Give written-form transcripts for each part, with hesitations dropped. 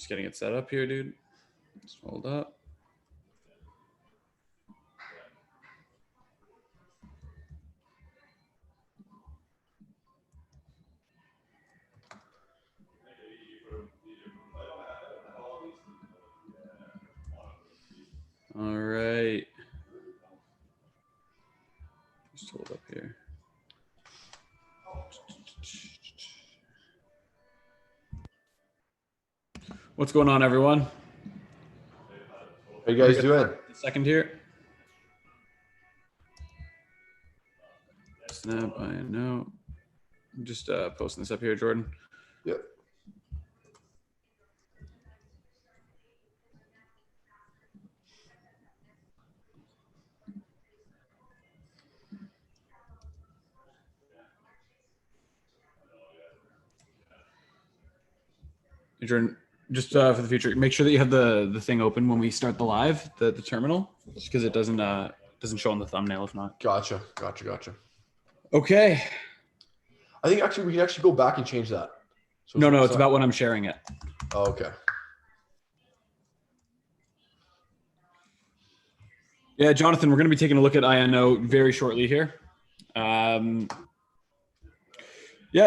Just getting it set up here, dude. Just hold up. All right. Just hold up here. What's going on, everyone? How you guys doing? Second here. Snap, INO. I'm just posting this up here, Jordan. Yep. Jordan, just for the future, make sure that you have the thing open when we start the live, the terminal, just because it doesn't show on the thumbnail if not. Gotcha. Okay. I think actually we can actually go back and change that. So No, it's about when I'm sharing it. Oh, okay. Yeah, Jonathan, we're going to be taking a look at INO very shortly here. Yeah,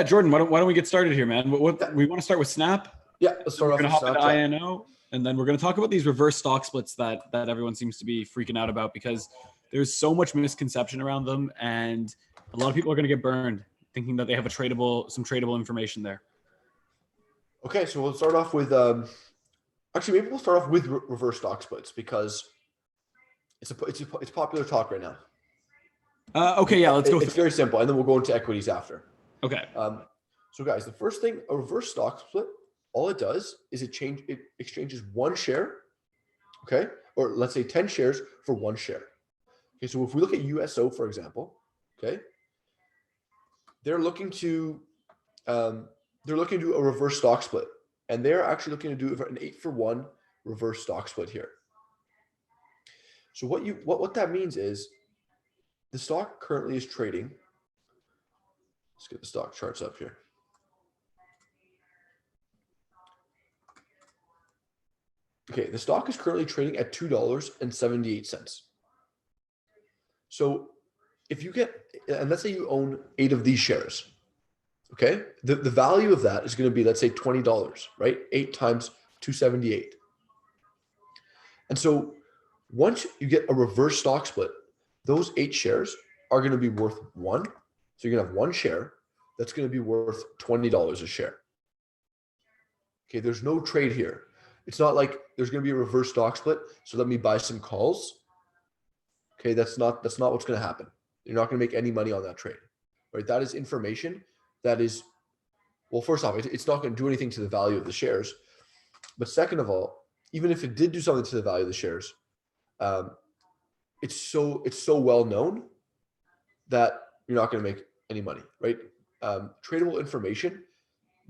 Jordan, why don't we get started here, man? What we want to start with Snap. Yeah, let's start off with Snap. We're going to hop into Snapchat. INO, and then we're going to talk about these reverse stock splits that everyone seems to be freaking out about because there's so much misconception around them, and a lot of people are going to get burned thinking that they have some tradable information there. Okay, so we'll start off with actually maybe we'll start off with reverse stock splits because it's popular talk right now. Okay, yeah, let's go. It's very simple, and then we'll go into equities after. Okay. So guys, the first thing, a reverse stock split, all it does is it exchanges one share, okay, or let's say 10 shares for one share. Okay, so if we look at USO, for example, okay, they're looking to do a reverse stock split, and they're actually looking to do an 8-for-1 reverse stock split here. So what that means is the stock currently is trading. Let's get the stock charts up here. Okay, the stock is currently trading at $2.78. So if you get, and let's say you own 8 of these shares, okay, the value of that is going to be, let's say $20, right? 8 times 278. And so once you get a reverse stock split, those 8 shares are going to be worth 1. So you're going to have 1 share that's going to be worth $20 a share. Okay, there's no trade here. It's not like there's going to be a reverse stock split, so let me buy some calls. Okay, that's not what's going to happen. You're not going to make any money on that trade, right? That is information that is, well, first off, it's not going to do anything to the value of the shares. But second of all, even if it did do something to the value of the shares, it's so well known that you're not going to make any money, right? Tradable information,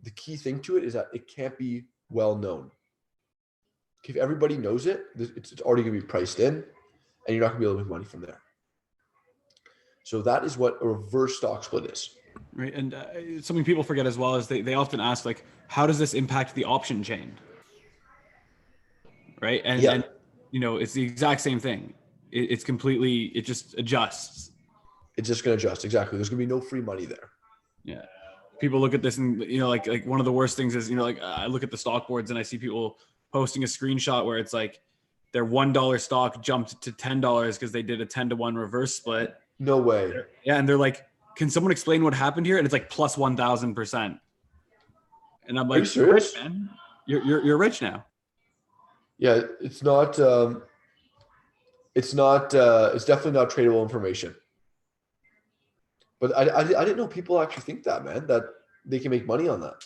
the key thing to it is that it can't be well known. If everybody knows it, it's already going to be priced in, and you're not going to be able to make money from there. So that is what a reverse stock split is. Right, and something people forget as well is they often ask, like, how does this impact the option chain? Right, and you know, it's the exact same thing. It just adjusts. It's just going to adjust, exactly. There's going to be no free money there. Yeah, people look at this and, you know, like one of the worst things is, you know, like I look at the stock boards and I see people posting a screenshot where it's like their $1 stock jumped to $10 because they did a 10-to-1 reverse split. No way. Yeah, and they're like, can someone explain what happened here? And it's like plus 1,000%. And I'm like, are you serious? Rich, man. You're rich now. Yeah, it's definitely not tradable information. But I didn't know people actually think that, man, that they can make money on that.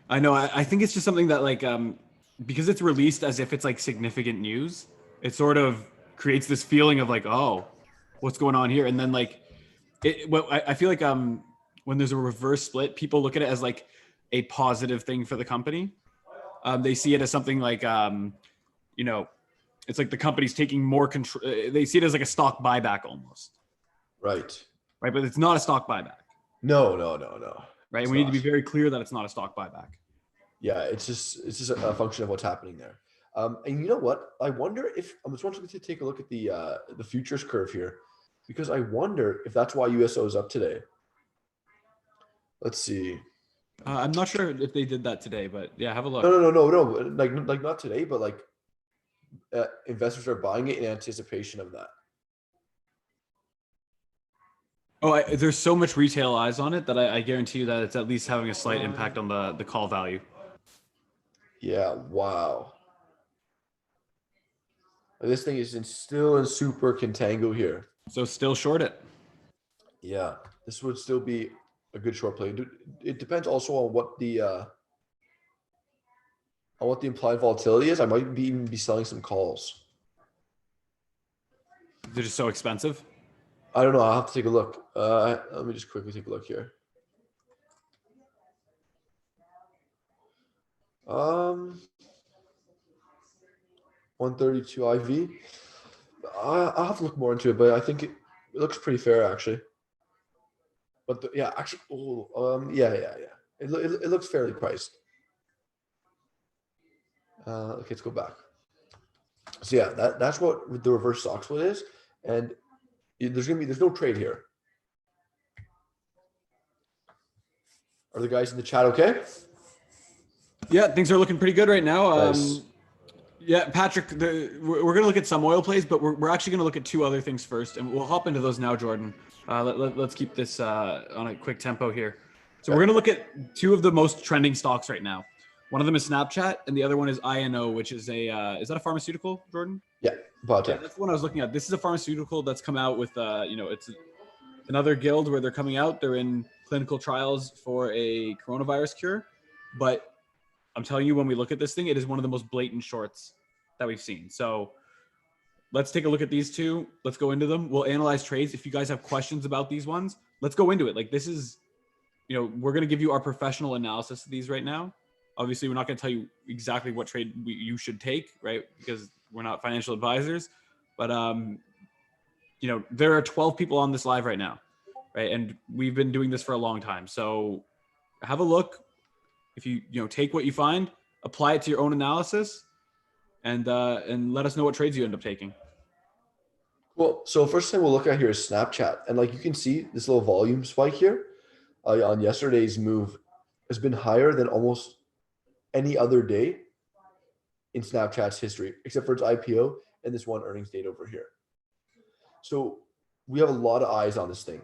I know. I think it's just something that, like, because it's released as if it's like significant news, it sort of creates this feeling of like, oh, what's going on here? And then like, I feel like when there's a reverse split, people look at it as like a positive thing for the company. They see it as something like, you know, it's like the company's taking more control. They see it as like a stock buyback almost. Right. Right. But it's not a stock buyback. No. Right. It's We need not. to be very clear that it's not a stock buyback. Yeah, it's just a function of what's happening there. And you know what? I wonder if I'm just wanting to take a look at the futures curve here, because I wonder if that's why USO is up today. Let's see. I'm not sure if they did that today, but yeah, have a No, look. no, no, no, no. Like not today, but like investors are buying it in anticipation of that. Oh, there's so much retail eyes on it that I guarantee you that it's at least having a slight impact on the call value. Yeah. Wow. This thing is still in super contango here. So still short it. Yeah, this would still be a good short play. It depends also on what the implied volatility is. I might even be selling some calls. They're just so expensive. I don't know. I'll have to take a look. Let me just quickly take a look here. 132 IV. I'll have to look more into it, but I think it looks pretty fair actually. But yeah, actually, yeah. It looks fairly priced. Okay, let's go back. So yeah, that's what the reverse stock split is, and there's no trade here. Are the guys in the chat okay? Yeah, things are looking pretty good right now. Nice. Yeah, Patrick, we're going to look at some oil plays, but we're actually going to look at two other things first, and we'll hop into those now, Jordan. Let's keep this on a quick tempo here. So we're going to look at two of the most trending stocks right now. One of them is Snapchat, and the other one is INO, which is is that a pharmaceutical, Jordan? Yeah, biotech. Yeah, that's the one I was looking at. This is a pharmaceutical that's come out with, it's another guild where they're coming out. They're in clinical trials for a coronavirus cure, but I'm telling you, when we look at this thing, it is one of the most blatant shorts that we've seen. So let's take a look at these two. Let's go into them. We'll analyze trades. If you guys have questions about these ones, let's go into it. Like this is, we're going to give you our professional analysis of these right now. Obviously, we're not going to tell you exactly what trade you should take, right? Because we're not financial advisors. But, there are 12 people on this live right now, right? And we've been doing this for a long time. So have a look. If you take what you find, apply it to your own analysis, and let us know what trades you end up taking. Well, so first thing we'll look at here is Snapchat, and like you can see, this little volume spike here on yesterday's move has been higher than almost any other day in Snapchat's history, except for its IPO and this one earnings date over here. So we have a lot of eyes on this thing.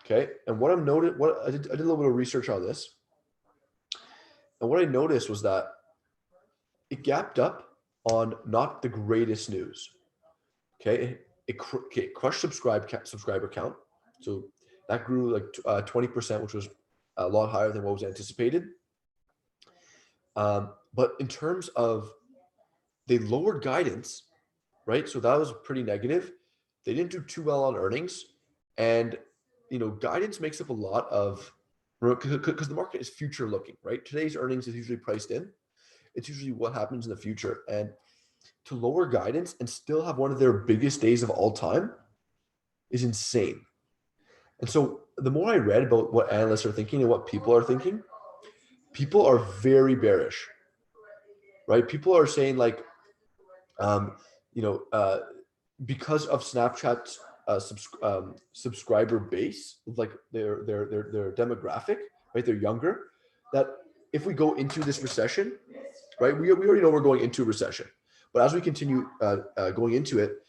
Okay, and what I did a little bit of research on this. And what I noticed was that it gapped up on not the greatest news. Okay, it crushed subscriber count. So that grew like 20%, which was a lot higher than what was anticipated. But in terms of, they lowered guidance, right? So that was pretty negative. They didn't do too well on earnings. And, guidance makes up a lot of, because the market is future looking, right? Today's earnings is usually priced in. It's usually what happens in the future. And to lower guidance and still have one of their biggest days of all time is insane. And so the more I read about what analysts are thinking and what people are thinking, people are very bearish, right? People are saying like, because of Snapchat's subscriber base, like their demographic, right? They're younger. That if we go into this recession, right? We already know we're going into a recession, but as we continue going into it,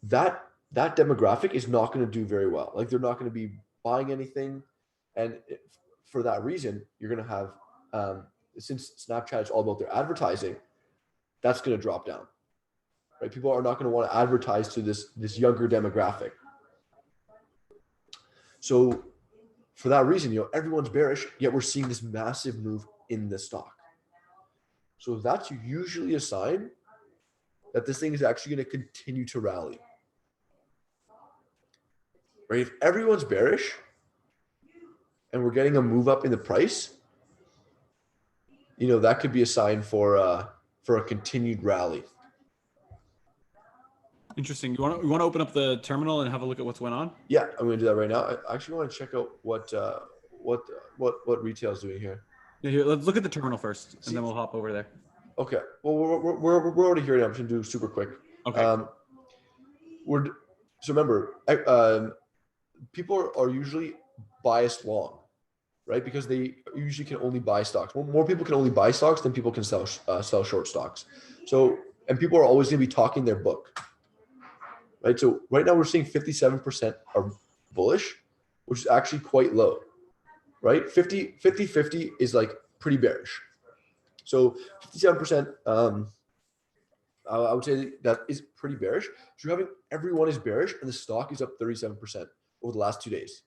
that demographic is not going to do very well. Like they're not going to be buying anything, and for that reason, you're going to have since Snapchat is all about their advertising, that's going to drop down. Right? People are not going to want to advertise to this younger demographic. So for that reason, everyone's bearish, yet we're seeing this massive move in the stock. So that's usually a sign that this thing is actually going to continue to rally. Right? If everyone's bearish and we're getting a move up in the price, that could be a sign for a continued rally. Interesting. You want to open up the terminal and have a look at what's going on? Yeah, I'm going to do that right now. I actually want to check out what retail is doing here. Yeah, here, let's look at the terminal first, and See, then we'll hop over there. okay. Well, we're already here now. I'm just gonna do super quick. Okay. We're so remember, people are usually biased long, right? Because they usually can only buy stocks. More people can only buy stocks than people can sell short stocks. So, and people are always going to be talking their book, right? So right now we're seeing 57% are bullish, which is actually quite low, right? 50 is like pretty bearish. So 57%, I would say that is pretty bearish. So you're having everyone is bearish and the stock is up 37% over the last 2 days.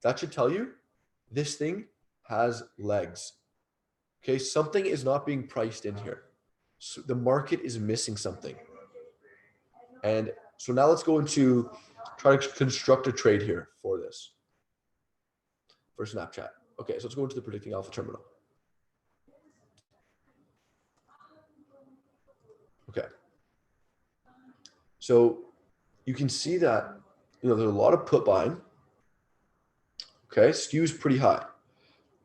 That should tell you this thing has legs. Okay, something is not being priced in here. So the market is missing something. And so now let's go into try to construct a trade here for this. For Snapchat. Okay, so let's go into the predicting alpha terminal. Okay. So you can see that there's a lot of put buying. Okay, skew is pretty high.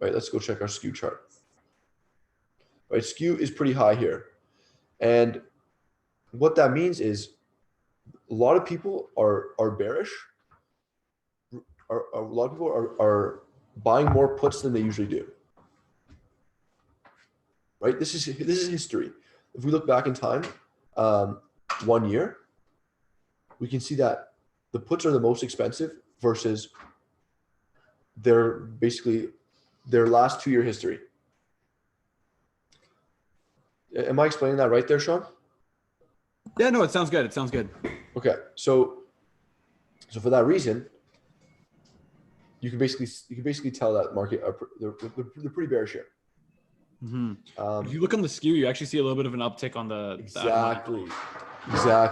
Right, let's go check our skew chart. Right, skew is pretty high here. And what that means is a lot of people are bearish. A lot of people are buying more puts than they usually do. Right, this is history. If we look back in time, 1 year, we can see that the puts are the most expensive versus their last 2 year history. Am I explaining that right there, Sean? Yeah, no, it sounds good. It sounds good. Okay, so for that reason, you can basically tell that market they're pretty bearish here. If you look on the skew, you actually see a little bit of an uptick on the exactly.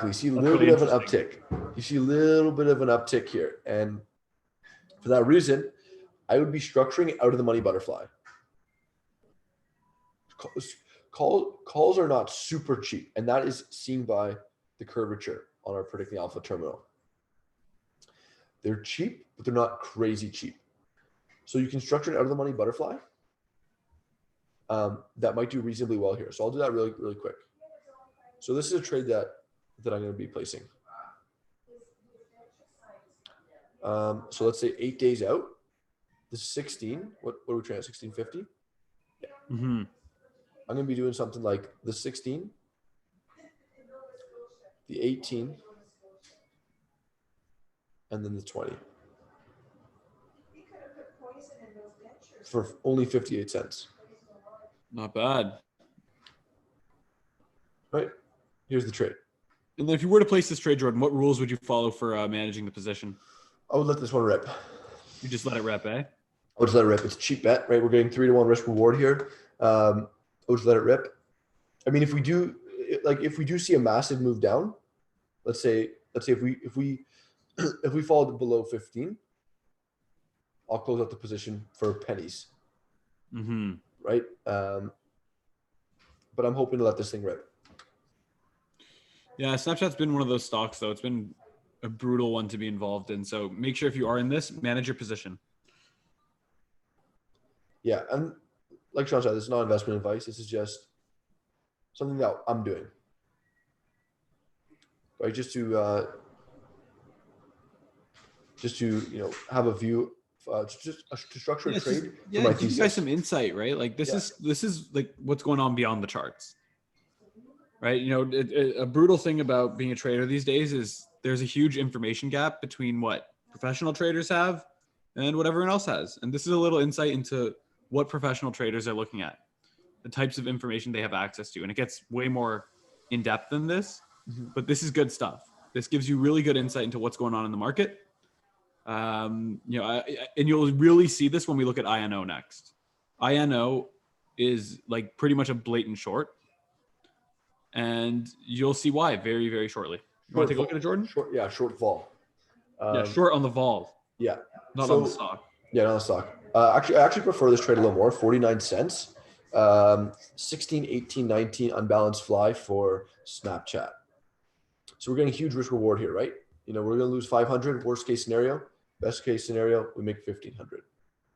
You see a little really bit of an uptick. You see a little bit of an uptick here, and for that reason, I would be structuring out of the money butterfly. Calls are not super cheap, and that is seen by the curvature on our predicting alpha terminal. They're cheap, but they're not crazy cheap. So you can structure an out of the money butterfly. That might do reasonably well here. So I'll do that really, really quick. So this is a trade that I'm going to be placing. So let's say 8 days out. This is 16. What are we trading at? 1650? Yeah. I'm going to be doing something like the 16, the 18, and then the 20. For only 58 cents. Not bad. Right. Here's the trade. And then if you were to place this trade, Jordan, what rules would you follow for managing the position? I would let this one rip. You just let it rip, eh? I would just let it rip. It's a cheap bet, right? We're getting 3-1 risk reward here. I would just let it rip. I mean, if we do see a massive move down, let's say if we fall below 15, I'll close out the position for pennies. Right. But I'm hoping to let this thing rip. Yeah, Snapchat's been one of those stocks, though. It's been a brutal one to be involved in. So make sure if you are in this, manage your position. Yeah, and like Sean said, this is not investment advice. This is just something that I'm doing, right? Just to have a view, to structure a trade. Give you guys some insight, right? Like this is like what's going on beyond the charts, right? A brutal thing about being a trader these days is there's a huge information gap between what professional traders have and what everyone else has. And this is a little insight into what professional traders are looking at, the types of information they have access to. And it gets way more in depth than this, but this is good stuff. This gives you really good insight into what's going on in the market. And you'll really see this when we look at INO next. INO is like pretty much a blatant short, and you'll see why very, very shortly. You want to take a look at it, Jordan? Short vol. Short on the vol. Yeah, not on the stock. Yeah, not on the stock. I actually prefer this trade a little more. 49 cents. 16, 18, 19 unbalanced fly for Snapchat. So we're getting a huge risk reward here, right? We're going to lose 500. Worst case scenario. Best case scenario, we make 1,500.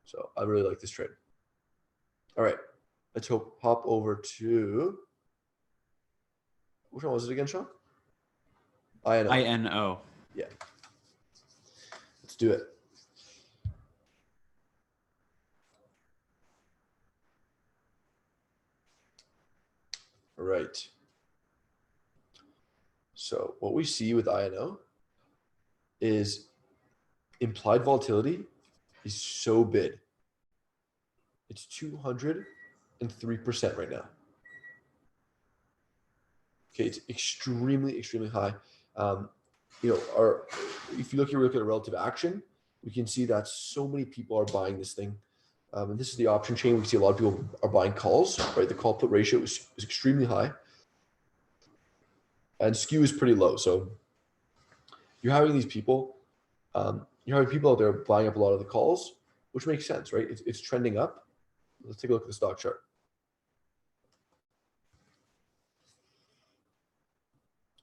So I really like this trade. All right. Let's hop over to, which one was it again, Sean? INO. INO. Yeah. Let's do it. All right. So what we see with INO is implied volatility is so big. It's 203% right now. Okay, it's extremely, extremely high. If you look at a relative action, we can see that so many people are buying this thing. And this is the option chain. We can see a lot of people are buying calls, right? The call put ratio is extremely high, and skew is pretty low. So you're having these people, you're having people out there buying up a lot of the calls, which makes sense, right? It's trending up. Let's take a look at the stock chart.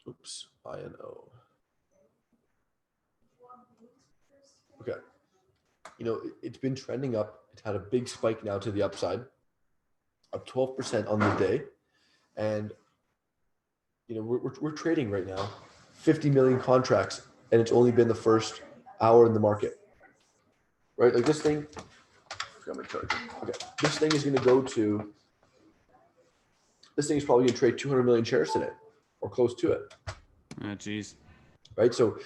Oops, INO. Okay. It's been trending up. It's had a big spike now to the upside, up 12% on the day. And, we're trading right now 50 million contracts, and it's only been the first hour in the market, right? Like this thing, I forgot my charger. Okay. This thing is probably going to trade 200 million shares today or close to it. Oh, geez. Right. So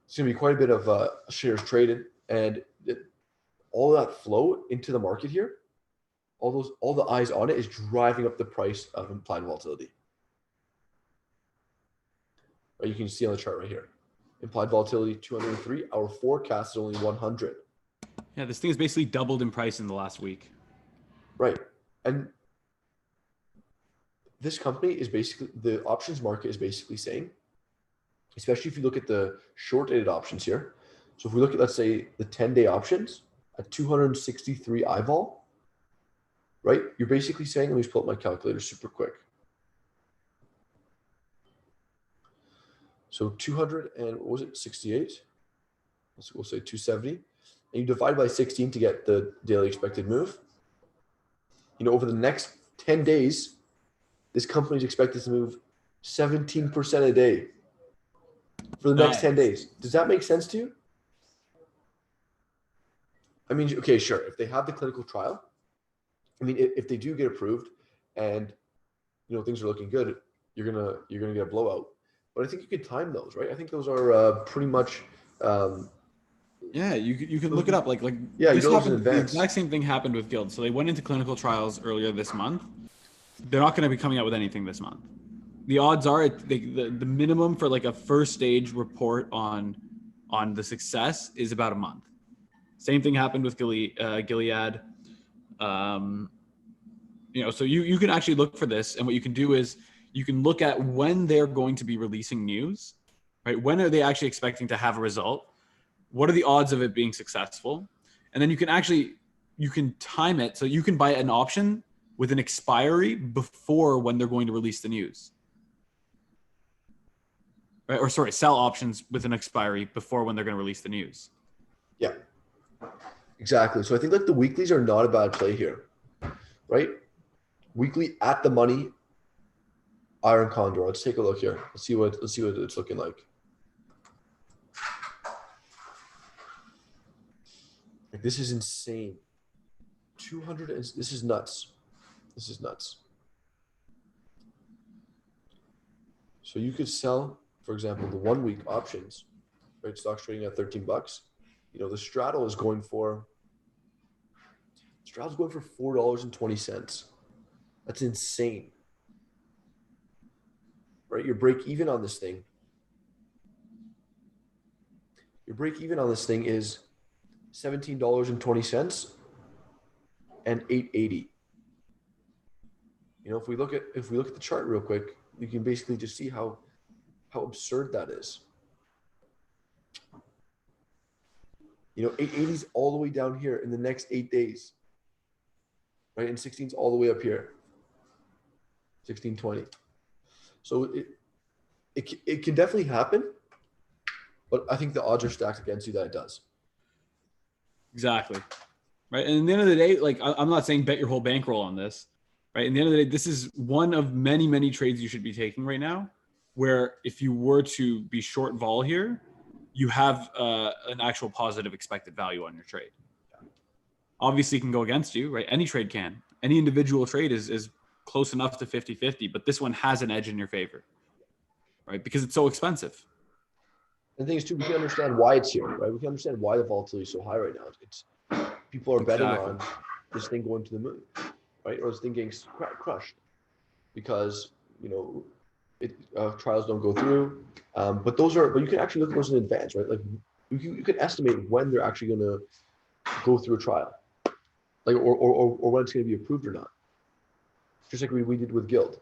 it's going to be quite a bit of shares traded, and all that flow into the market here, all the eyes on it is driving up the price of implied volatility. Right, you can see on the chart right here, implied volatility 203. Our forecast is only 100. Yeah, this thing has basically doubled in price in the last week. Right, and this company is basically, the options market is basically saying, especially if you look at the short-dated options here. So if we look at, let's say, the 10-day options at 263 IVOL, right? You're basically saying, let me just pull up my calculator super quick. So 200 and what was it, 68? We'll say 270. And you divide by 16 to get the daily expected move. Over the next 10 days, this company is expected to move 17% a day for the next 10 days. Does that make sense to you? I mean, okay, sure. If they have the clinical trial, I mean, if they do get approved and things are looking good, you're gonna get a blowout. But I think you can time those, right? I think those are pretty much. Yeah, you can look it up. Like Yeah, this those in happened. The advance. exact same thing happened with Guild. So they went into clinical trials earlier this month. They're not going to be coming out with anything this month. The odds are the minimum for like a first stage report on the success is about a month. Same thing happened with Gilead. So you can actually look for this, and what you can do is you can look at when they're going to be releasing news, right? When are they actually expecting to have a result? What are the odds of it being successful? And then you can time it so you can buy an option with an expiry before when they're going to release the news. Right? Or sorry, sell options with an expiry before when they're going to release the news. Yeah, exactly. So I think like the weeklies are not a bad play here, right? Weekly at the money, Iron Condor. Let's take a look here. Let's see what it's looking like. Like this is insane. 200. This is nuts. This is nuts. So you could sell, for example, the 1 week options, right? Stocks trading at $13. The straddle is going for $4.20. That's insane. Right? Your break even on this thing. Your break even on this thing is $17.20 and $8.80. If we look at the chart real quick, you can basically just see how absurd that is. 880 is all the way down here in the next 8 days, right? And 16 is all the way up here, 1620. So it can definitely happen, but I think the odds are stacked against you that it does. Exactly. right? And at the end of the day, like I'm not saying bet your whole bankroll on this, right? At the end of the day, this is one of many, many trades you should be taking right now, where if you were to be short vol here, you have an actual positive expected value on your trade. Obviously, it can go against you, right? Any trade can. Any individual trade is close enough to 50-50, but this one has an edge in your favor, right? Because it's so expensive. And the thing is, too, we can understand why it's here, right? We can understand why the volatility is so high right now. It's people are betting on this thing going to the moon, right? Or this thing getting crushed because, trials don't go through. But you can actually look at those in advance, right? Like you can estimate when they're actually going to go through a trial, like or when it's going to be approved or not. Just like we did with Guild.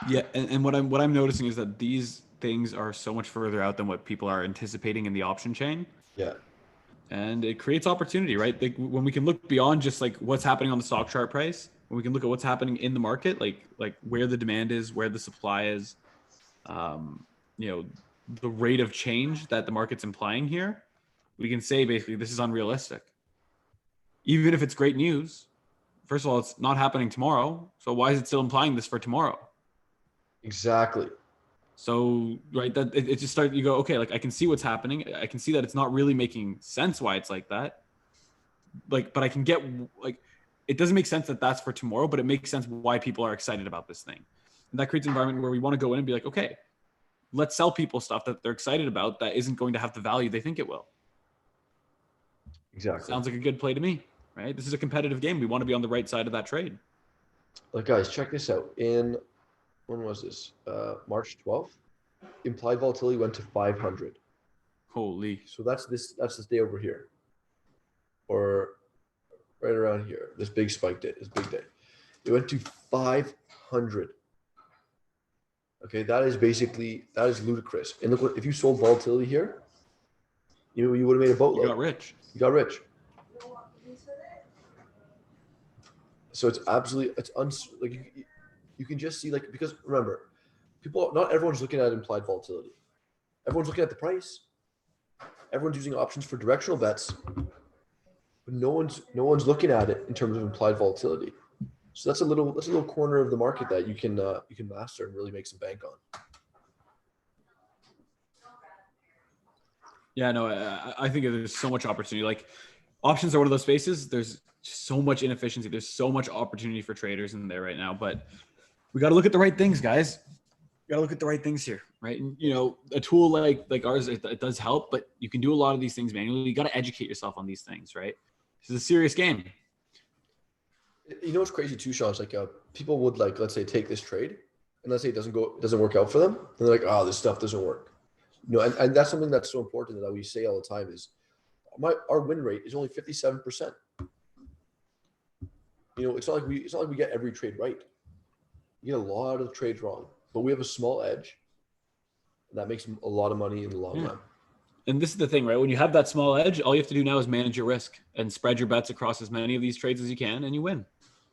Yeah, and what I'm noticing is that these things are so much further out than what people are anticipating in the option chain. Yeah. And it creates opportunity, right? Like when we can look beyond just like what's happening on the stock chart price, when we can look at what's happening in the market, like where the demand is, where the supply is, you know, the rate of change that the market's implying here, we can say basically this is unrealistic. Even if it's great news, first of all, it's not happening tomorrow. So why is it still implying this for tomorrow? Exactly. So, right, that it just started, you go, okay, like I can see what's happening. I can see that it's not really making sense why it's like that. Like, but I can get, like, it doesn't make sense that that's for tomorrow, but it makes sense why people are excited about this thing. And that creates an environment where we want to go in and be like, okay, let's sell people stuff that they're excited about that isn't going to have the value they think it will. Exactly. Sounds like a good play to me, right? This is a competitive game. We want to be on the right side of that trade. Like, guys, check this out. When was this? March 12th. Implied volatility went to 500. Holy. So that's this day over here, or right around here. This big spike day, this big day. It went to 500. Okay, that is ludicrous. And look, if you sold volatility here, you would have made a boatload. You got rich. You got rich. So it's like you can just see, like, because remember, not everyone's looking at implied volatility. Everyone's looking at the price. Everyone's using options for directional bets, but no one's looking at it in terms of implied volatility. So that's a little corner of the market that you can master and really make some bank on. Yeah, no, I think there's so much opportunity. Like options are one of those spaces. There's so much inefficiency. There's so much opportunity for traders in there right now, but we got to look at the right things, guys. We got to look at the right things here, right? And a tool like ours, it does help, but you can do a lot of these things manually. You got to educate yourself on these things, right? This is a serious game. You know what's crazy too, Sean? It's like people would, like, let's say, take this trade, and let's say it doesn't work out for them, and they're like, oh, this stuff doesn't work. And that's something that's so important that we say all the time is our win rate is only 57%. It's not like we get every trade right. You get a lot of trades wrong, but we have a small edge that makes a lot of money in the long run. And this is the thing, right? When you have that small edge, all you have to do now is manage your risk and spread your bets across as many of these trades as you can, and you win.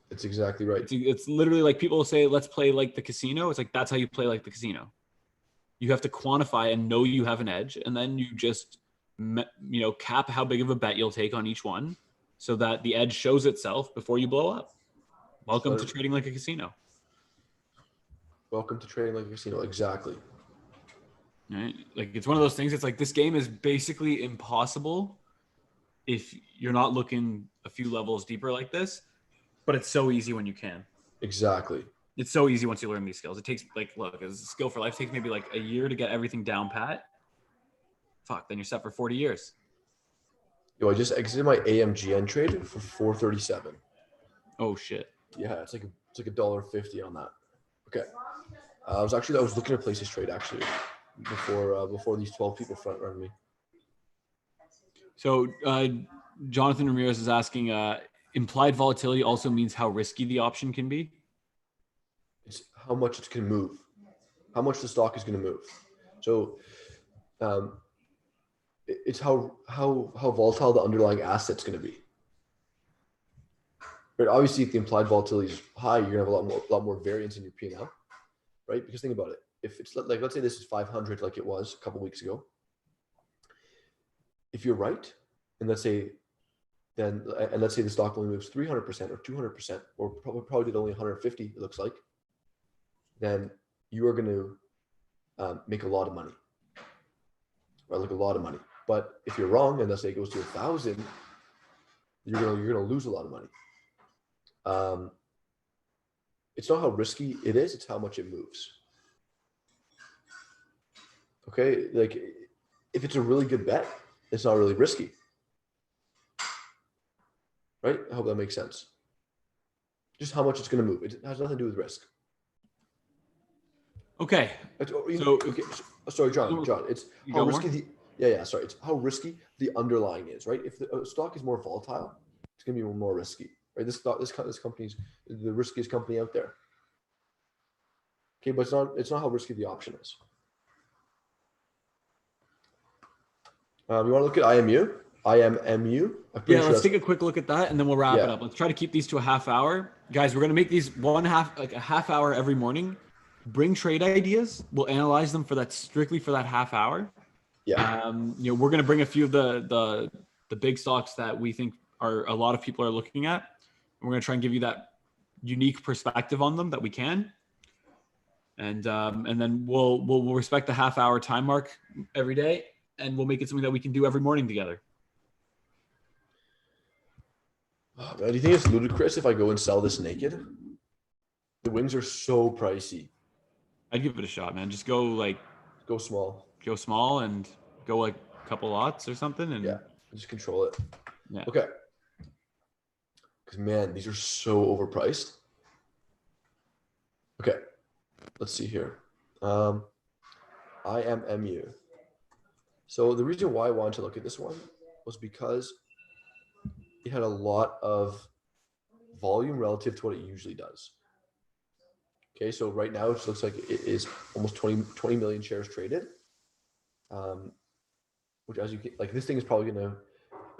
It's exactly right. It's literally like people say, let's play like the casino. It's like, that's how you play like the casino. You have to quantify and know you have an edge, and then you just cap how big of a bet you'll take on each one so that the edge shows itself before you blow up. Welcome to trading like a casino. Welcome to trading like a casino. Exactly. Right? Like, it's one of those things. It's like, this game is basically impossible if you're not looking a few levels deeper like this, but it's so easy when you can. Exactly. It's so easy once you learn these skills. It takes, like, look, as a skill for life, it takes maybe like a year to get everything down pat. Fuck, then you're set for 40 years. Yo, I just exited my AMGN trade for 437. Oh shit. Yeah, it's like $1.50 on that. Okay. I was looking to place this trade actually before these 12 people front run me. So Jonathan Ramirez is asking, implied volatility also means how risky the option can be. It's how much it can move, how much the stock is going to move. So it's how volatile the underlying asset's going to be. But obviously, if the implied volatility is high, you're going to have a lot more variance in your P&L, right? Because think about it. If it's like, let's say this is 500 like it was a couple of weeks ago. If you're right, and let's say then, and let's say the stock only moves 300% or 200%, or probably did only 150, it looks like, then you are going to make a lot of money, right? Like a lot of money. But if you're wrong, and let's say it goes to 1,000, you're gonna lose a lot of money. It's not how risky it is; it's how much it moves. Okay, like if it's a really good bet, it's not really risky, right? I hope that makes sense. Just how much it's going to move. It has nothing to do with risk. Okay. Okay. Sorry, John. It's how risky Sorry, it's how risky the underlying is, right? If the stock is more volatile, it's going to be more risky, right? This company's the riskiest company out there. Okay, but it's not how risky the option is. You want to look at IMU? IMMU? Yeah, let's take a quick look at that and then we'll wrap it up. Let's try to keep these to a half hour. Guys, we're going to make these a half hour every morning. Bring trade ideas. We'll analyze them strictly for that half hour. Yeah. We're going to bring a few of the big stocks that we think a lot of people are looking at. And we're going to try and give you that unique perspective on them that we can. And then we'll respect the half hour time mark every day, and we'll make it something that we can do every morning together. Oh, man, do you think it's ludicrous if I go and sell this naked? The wings are so pricey. I'd give it a shot, man. Just go small and go like a couple lots or something, and just control it. Yeah. Okay. Because man, these are so overpriced. Okay. Let's see here. IMMU. So the reason why I wanted to look at this one was because it had a lot of volume relative to what it usually does. Okay, so right now it looks like it is almost 20 million shares traded. Which, as you can, like, this thing is probably going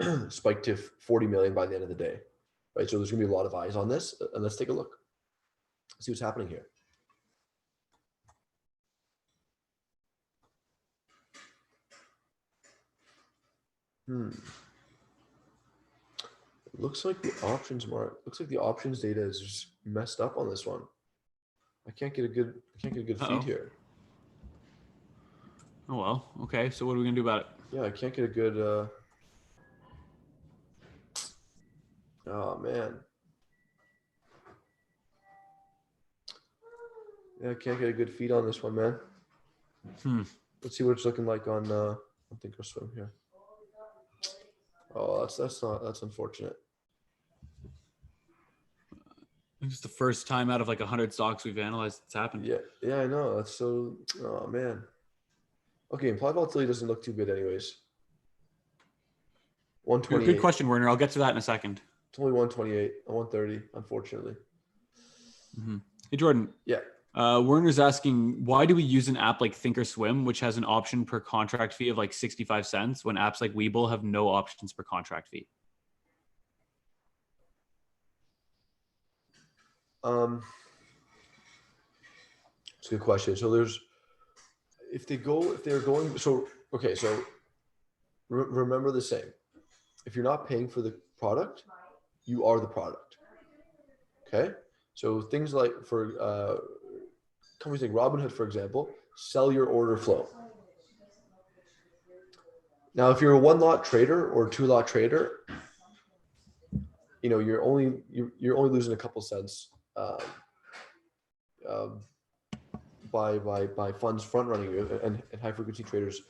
to spike to 40 million by the end of the day, right? So there's going to be a lot of eyes on this, and let's take a look. See what's happening here. It looks like the options data is just messed up on this one. I can't get a good feed here. Oh well. Okay. So what are we gonna do about it? Yeah, I can't get a good. Oh man. Yeah, I can't get a good feed on this one, man. Let's see what it's looking like on Thinkorswim here. Oh, that's unfortunate. It's the first time out of like 100 stocks we've analyzed it's happened. Yeah, I know. That's so. Oh man. Okay, implied volatility doesn't look too good, anyways. 128. Good question, Werner. I'll get to that in a second. It's only 128, 130, unfortunately. Hey, Jordan. Yeah. Werner's asking, why do we use an app like Thinkorswim, which has an option per contract fee of like 65 cents, when apps like Webull have no options per contract fee? It's a good question. So remember the saying: if you're not paying for the product, you are the product. Okay. So things like for companies like Robinhood, for example, sell your order flow. Now, if you're a 1-lot trader or 2-lot trader, you're only losing a couple cents by funds front running you and high frequency traders,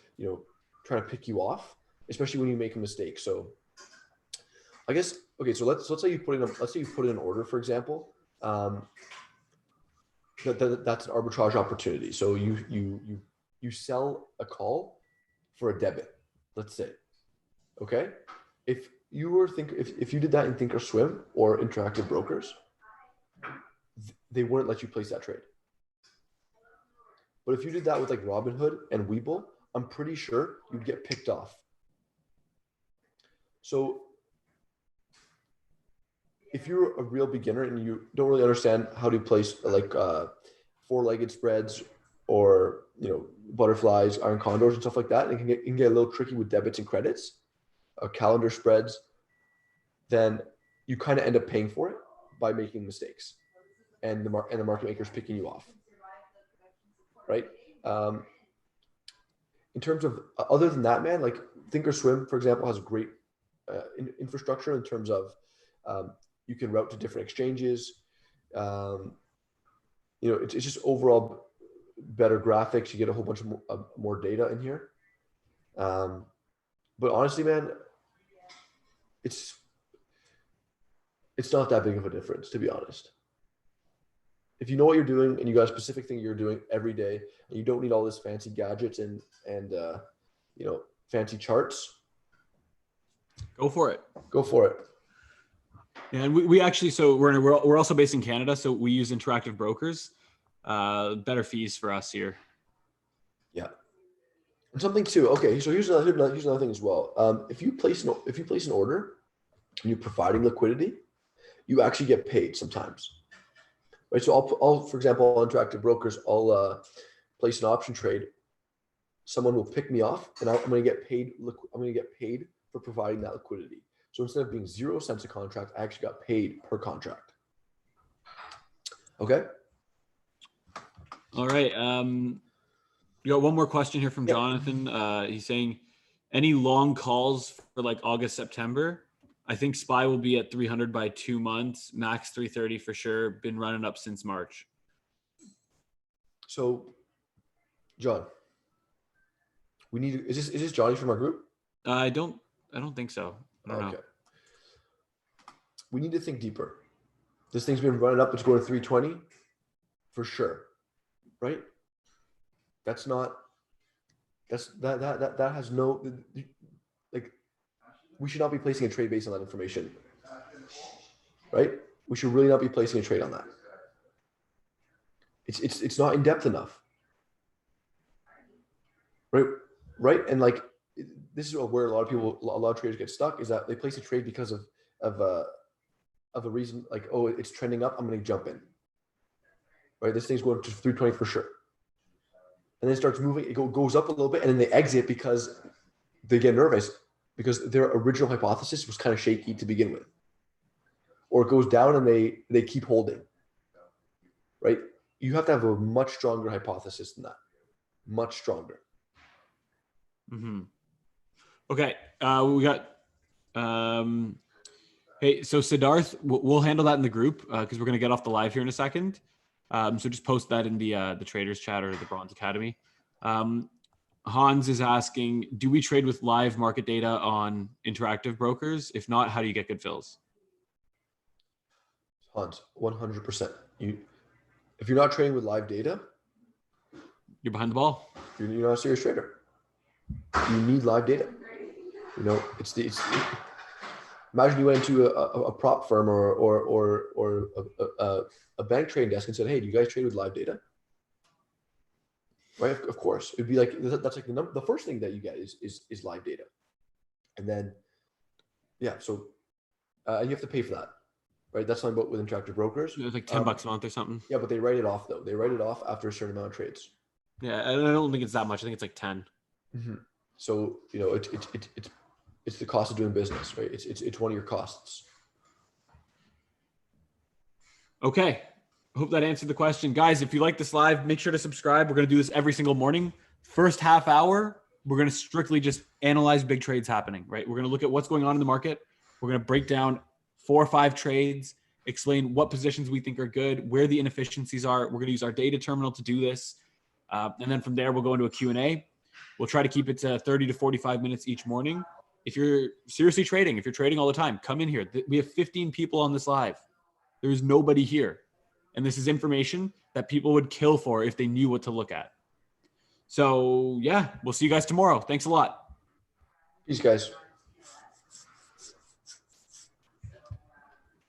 trying to pick you off, especially when you make a mistake. So I guess, okay, so let's say you put in an order, for example. That's an arbitrage opportunity. So you sell a call for a debit, let's say. Okay, if you did that in Thinkorswim or Interactive Brokers, they wouldn't let you place that trade. But if you did that with like Robinhood and Webull, I'm pretty sure you'd get picked off. So if you're a real beginner and you don't really understand how to place like four-legged spreads or butterflies, iron condors and stuff like that, and it can get a little tricky with debits and credits, calendar spreads, then you kind of end up paying for it by making mistakes, and the market makers picking you off, right? In terms of other than that, man, like Thinkorswim, for example, has a great infrastructure in terms of you can route to different exchanges. It's just overall better graphics. You get a whole bunch of more data in here. But honestly, man, it's not that big of a difference, to be honest. If you know what you're doing and you got a specific thing you're doing every day, and you don't need all this fancy gadgets and fancy charts, go for it. Go for it. Yeah, and we actually, so we're also based in Canada, so we use Interactive Brokers. Better fees for us here. Yeah. And something too. Okay, so here's another thing as well. If you place an order and you're providing liquidity, you actually get paid sometimes. Right. So I'll for example, on Interactive Brokers, I'll place an option trade. Someone will pick me off, and I'm going to get paid. I'm going to get paid for providing that liquidity. So instead of being 0 cents a contract, I actually got paid per contract. Okay. All right. We got one more question here from Jonathan. He's saying, any long calls for like August, September? I think SPY will be at 300 by 2 months, max 330 for sure. Been running up since March. So, John, we need to, is this Johnny from our group? I don't think so. I don't know. We need to think deeper. This thing's been running up. It's going to 320 for sure, right? That has no, like, we should not be placing a trade based on that information, right? We should really not be placing a trade on that. It's not in depth enough, right? And like, this is where a lot of traders get stuck, is that they place a trade because of a reason, like, oh, it's trending up, I'm going to jump in, right? This thing's going to 320 for sure. And then it starts moving, it goes up a little bit, and then they exit because they get nervous because their original hypothesis was kind of shaky to begin with. Or it goes down and they keep holding, right? You have to have a much stronger hypothesis than that. Much stronger. Mm-hmm. Okay. We got, hey, so Siddharth, we'll handle that in the group because we're going to get off the live here in a second. So just post that in the traders chat or the Bronze Academy. Hans is asking, do we trade with live market data on Interactive Brokers? If not, how do you get good fills? Hans, 100%. If you're not trading with live data, you're behind the ball. You're not a serious trader. You need live data. Imagine you went into a prop firm or a bank trading desk and said, "Hey, do you guys trade with live data?" Right? Of course, it'd be like that's like the first thing that you get is live data, and then so you have to pay for that, right? That's something about with Interactive Brokers. It's like $10 a month or something. Yeah, but they write it off though. They write it off after a certain amount of trades. Yeah, I don't think it's that much. I think it's like 10. Mm-hmm. So it's the cost of doing business, right? It's one of your costs. Okay. Hope that answered the question. Guys, if you like this live, make sure to subscribe. We're going to do this every single morning. First half hour, we're going to strictly just analyze big trades happening, right? We're going to look at what's going on in the market. We're going to break down 4 or 5 trades, explain what positions we think are good, where the inefficiencies are. We're going to use our data terminal to do this. And then from there, we'll go into a Q&A. We'll try to keep it to 30 to 45 minutes each morning. If you're seriously trading, if you're trading all the time, come in here. We have 15 people on this live. There is nobody here. And this is information that people would kill for if they knew what to look at. So yeah, we'll see you guys tomorrow. Thanks a lot. Peace, guys.